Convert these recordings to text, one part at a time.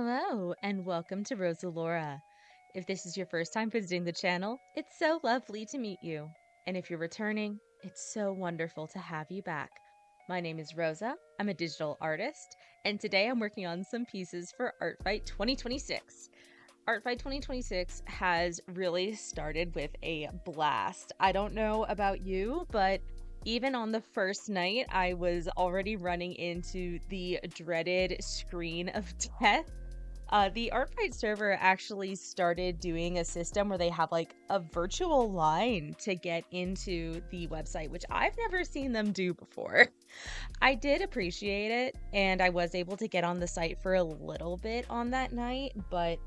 Hello, and welcome to Rosa Laura. If this is your first time visiting the channel, it's so lovely to meet you. And if you're returning, it's so wonderful to have you back. My name is Rosa, I'm a digital artist, and today I'm working on some pieces for Artfight 2026. Artfight 2026 has really started with a blast. I don't know about you, but even on the first night, I was already running into the dreaded screen of death. The Artfight server actually started doing a system where they have like a virtual line to get into the website, which I've never seen them do before. I did appreciate it, and I was able to get on the site for a little bit on that night, but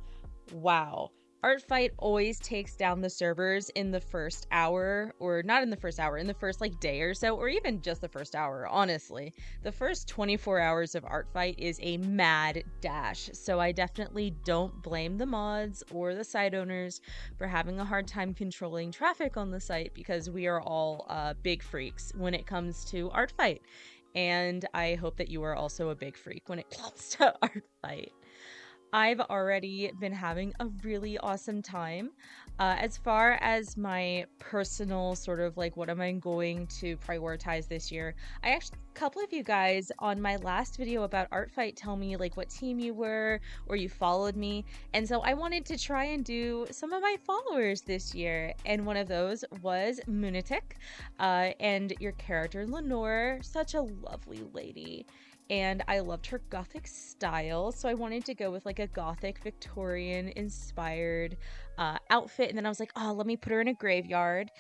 wow. Artfight always takes down the servers in the first hour, or not in the first hour, in the first like day or so, or even just the first hour, honestly. The first 24 hours of Artfight is a mad dash, so I definitely don't blame the mods or the site owners for having a hard time controlling traffic on the site because we are all big freaks when it comes to Artfight. And I hope that you are also a big freak when it comes to Artfight. I've already been having a really awesome time. As far as my personal sort of like what am I going to prioritize this year, I actually a couple of you guys on my last video about Artfight tell me like what team you were or you followed me. And so I wanted to try and do some of my followers this year. And one of those was Moonatic, and your character Lenore, such a lovely lady, and I loved her gothic style, so I wanted to go with like a gothic Victorian inspired outfit. And then I was like, oh, let me put her in a graveyard.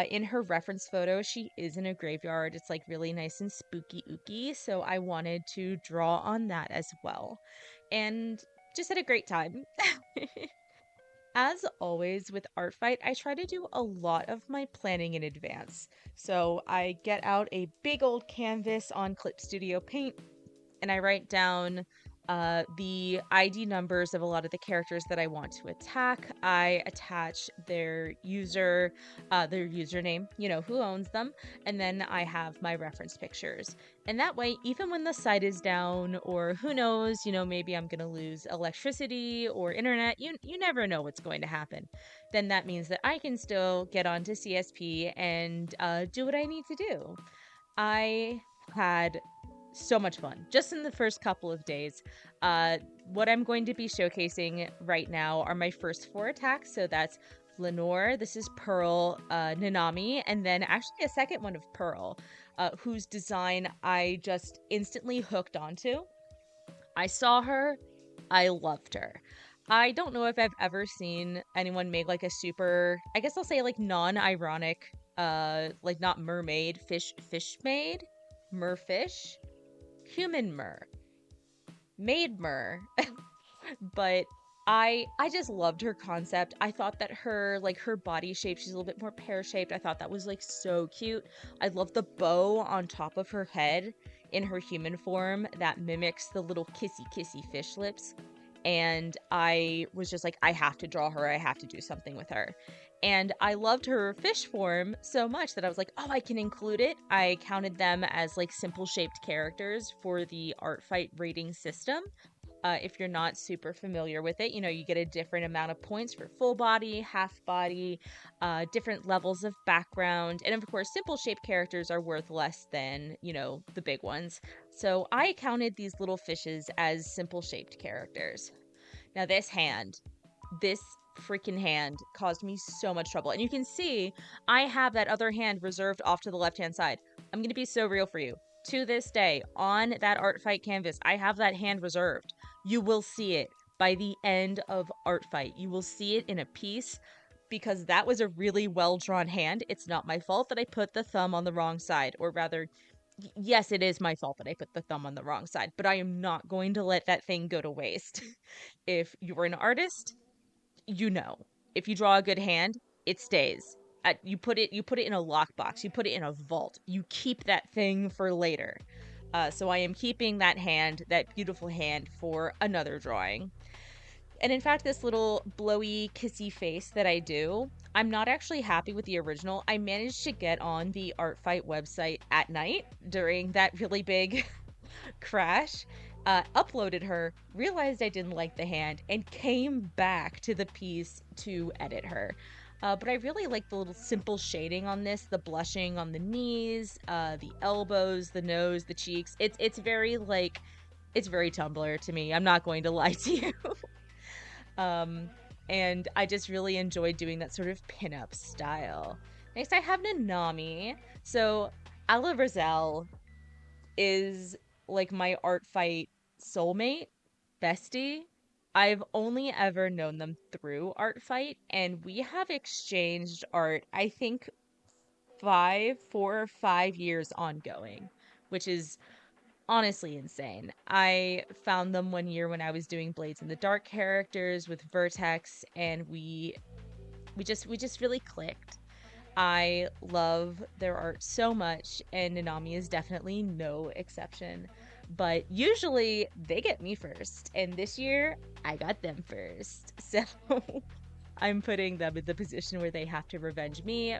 In her reference photo, she is in a graveyard. It's like really nice and spooky ooky, so I wanted to draw on that as well, and just had a great time. As always with Artfight, I try to do a lot of my planning in advance. So I get out a big old canvas on Clip Studio Paint, and I write down the ID numbers of a lot of the characters that I want to attack. I attach their username, you know, who owns them, and then I have my reference pictures. And that way, even when the site is down, or who knows, you know, maybe I'm gonna lose electricity or internet, you never know what's going to happen. Then that means that I can still get onto CSP and do what I need to do. I had so much fun just in the first couple of days. What I'm going to be showcasing right now are my first four attacks. So that's Lenore, this is Pearl, Nanami, and then actually a second one of Pearl, whose design I just instantly hooked onto. I saw her, I loved her. I don't know if I've ever seen anyone make like a super, I guess I'll say like non-ironic, like not mermaid, fish maid, merfish, human mer, maid mer. But I just loved her concept. I thought that her body shape, she's a little bit more pear shaped. I thought that was like so cute. I love the bow on top of her head in her human form that mimics the little kissy fish lips. And I was just like, I have to draw her. I have to do something with her. And I loved her fish form so much that I was like, oh, I can include it. I counted them as like simple shaped characters for the Artfight rating system. If you're not super familiar with it, you know, you get a different amount of points for full body, half body, different levels of background. And of course, simple shaped characters are worth less than, you know, the big ones. So I counted these little fishes as simple shaped characters. Now, this freaking hand caused me so much trouble. And you can see I have that other hand reserved off to the left-hand side. I'm going to be so real for you. To this day, on that Artfight canvas, I have that hand reserved. You will see it by the end of Artfight. You will see it in a piece because that was a really well-drawn hand. It's not my fault that I put the thumb on the wrong side, or rather, yes, it is my fault that I put the thumb on the wrong side, but I am not going to let that thing go to waste. If you're an artist, you know, if you draw a good hand, it stays. You put it in a lockbox. You put it in a vault. You keep that thing for later. So I am keeping that hand, that beautiful hand, for another drawing. And in fact, this little blowy, kissy face that I do, I'm not actually happy with the original. I managed to get on the Artfight website at night during that really big crash. uploaded her, realized I didn't like the hand, and came back to the piece to edit her. But I really like the little simple shading on this, the blushing on the knees, the elbows, the nose, the cheeks. It's very like it's very Tumblr to me. I'm not going to lie to you. Um, and I just really enjoy doing that sort of pinup style. Next, I have Nanami. So Ala Rizal is like my art fight soulmate, bestie. I've only ever known them through Artfight, and we have exchanged art, I think 4 or 5 years ongoing, which is honestly insane. I found them one year when I was doing Blades in the Dark characters with Vertex, and we just really clicked. I love their art so much, and Nanami is definitely no exception. But usually they get me first, and this year I got them first. So I'm putting them in the position where they have to revenge me.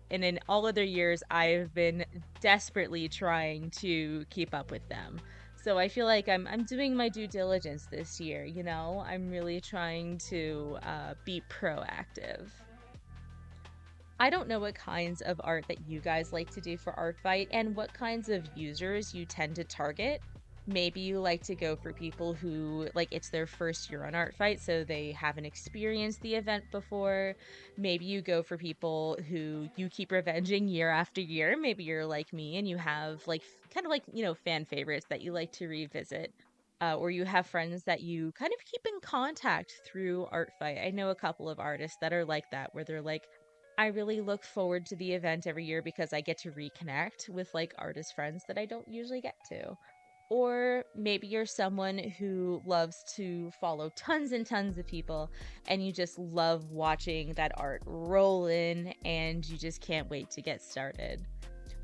And in all other years, I've been desperately trying to keep up with them. So I feel like I'm doing my due diligence this year, you know? I'm really trying to be proactive. I don't know what kinds of art that you guys like to do for Artfight and what kinds of users you tend to target. Maybe you like to go for people who, like, it's their first year on Artfight, so they haven't experienced the event before. Maybe you go for people who you keep revenging year after year. Maybe you're like me and you have, like, kind of like, fan favorites that you like to revisit. Or you have friends that you kind of keep in contact through Artfight. I know a couple of artists that are like that, where they're like, I really look forward to the event every year because I get to reconnect with like artist friends that I don't usually get to. Or maybe you're someone who loves to follow tons and tons of people and you just love watching that art roll in and you just can't wait to get started.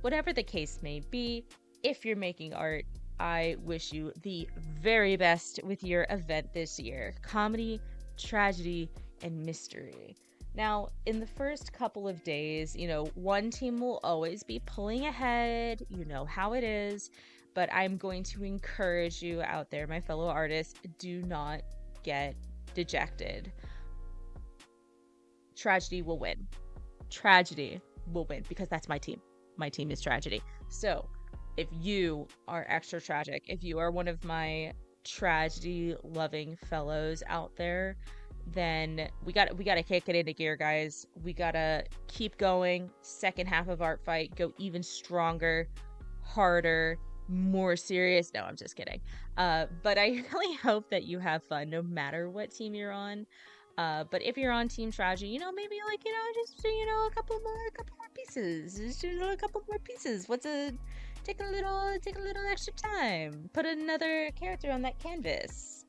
Whatever the case may be, if you're making art, I wish you the very best with your event this year. Comedy, tragedy, and mystery. Now, in the first couple of days, one team will always be pulling ahead. You know how it is. But I'm going to encourage you out there, my fellow artists, do not get dejected. Tragedy will win. Tragedy will win because that's my team. My team is tragedy. So if you are extra tragic, if you are one of my tragedy loving fellows out there, then we gotta kick it into gear, guys. We gotta keep going. Second half of Artfight, go even stronger, harder, more serious. No, I'm just kidding. But I really hope that you have fun no matter what team you're on. But if you're on Team Tragedy, maybe like, just a couple more pieces. Just a couple more pieces. Take a little extra time. Put another character on that canvas.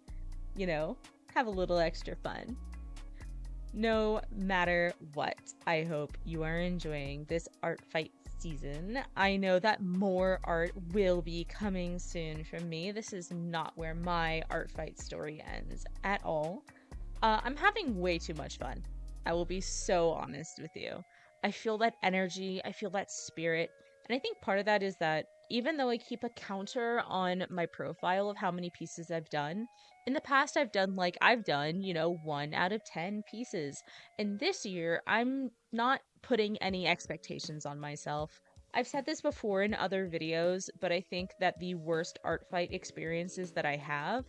Have a little extra fun. No matter what, I hope you are enjoying this Artfight season. I know that more art will be coming soon from me. This is not where my Artfight story ends at all. I'm having way too much fun. I will be so honest with you. I feel that energy, I feel that spirit, and I think part of that is that even though I keep a counter on my profile of how many pieces I've done, in the past I've done, 1 out of 10 pieces. And this year, I'm not putting any expectations on myself. I've said this before in other videos, but I think that the worst art fight experiences that I have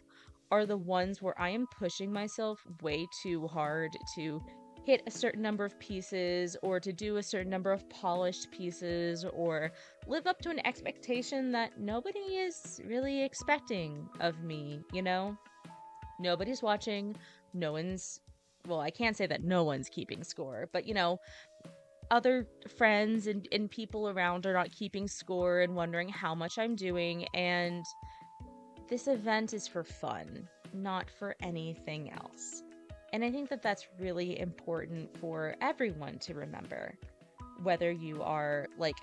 are the ones where I am pushing myself way too hard to hit a certain number of pieces or to do a certain number of polished pieces or live up to an expectation that nobody is really expecting of me, Nobody's watching, well, I can't say that no one's keeping score, but other friends and people around are not keeping score and wondering how much I'm doing, and this event is for fun, not for anything else. And I think that that's really important for everyone to remember. Whether you are like,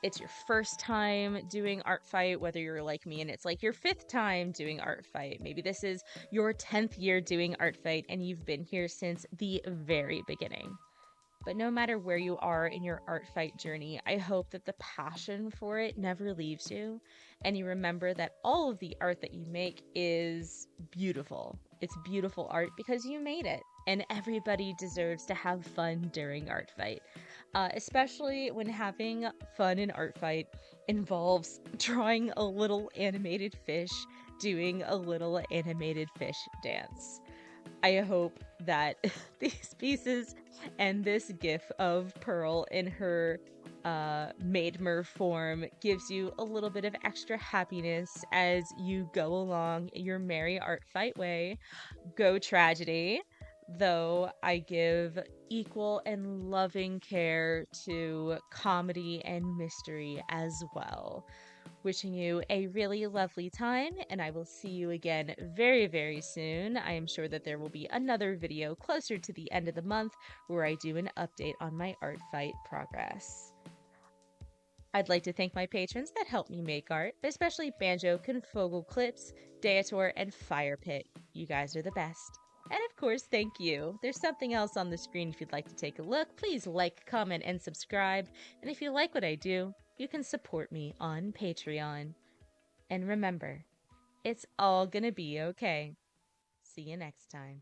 it's your first time doing Artfight, whether you're like me and it's like your 5th time doing Artfight. Maybe this is your 10th year doing Artfight and you've been here since the very beginning. But no matter where you are in your art fight journey, I hope that the passion for it never leaves you. And you remember that all of the art that you make is beautiful. It's beautiful art because you made it. And everybody deserves to have fun during art fight, especially when having fun in art fight involves drawing a little animated fish doing a little animated fish dance. I hope that these pieces and this gif of Pearl in her Maidmer form gives you a little bit of extra happiness as you go along your merry art fight way. Go tragedy, though I give equal and loving care to comedy and mystery as well. Wishing you a really lovely time, and I will see you again very, very soon. I am sure that there will be another video closer to the end of the month where I do an update on my art fight progress. I'd like to thank my patrons that help me make art, especially Banjo, Confogel Clips, Deator, and Firepit. You guys are the best. And of course, thank you. There's something else on the screen if you'd like to take a look. Please like, comment, and subscribe. And if you like what I do, you can support me on Patreon. And remember, it's all gonna be okay. See you next time.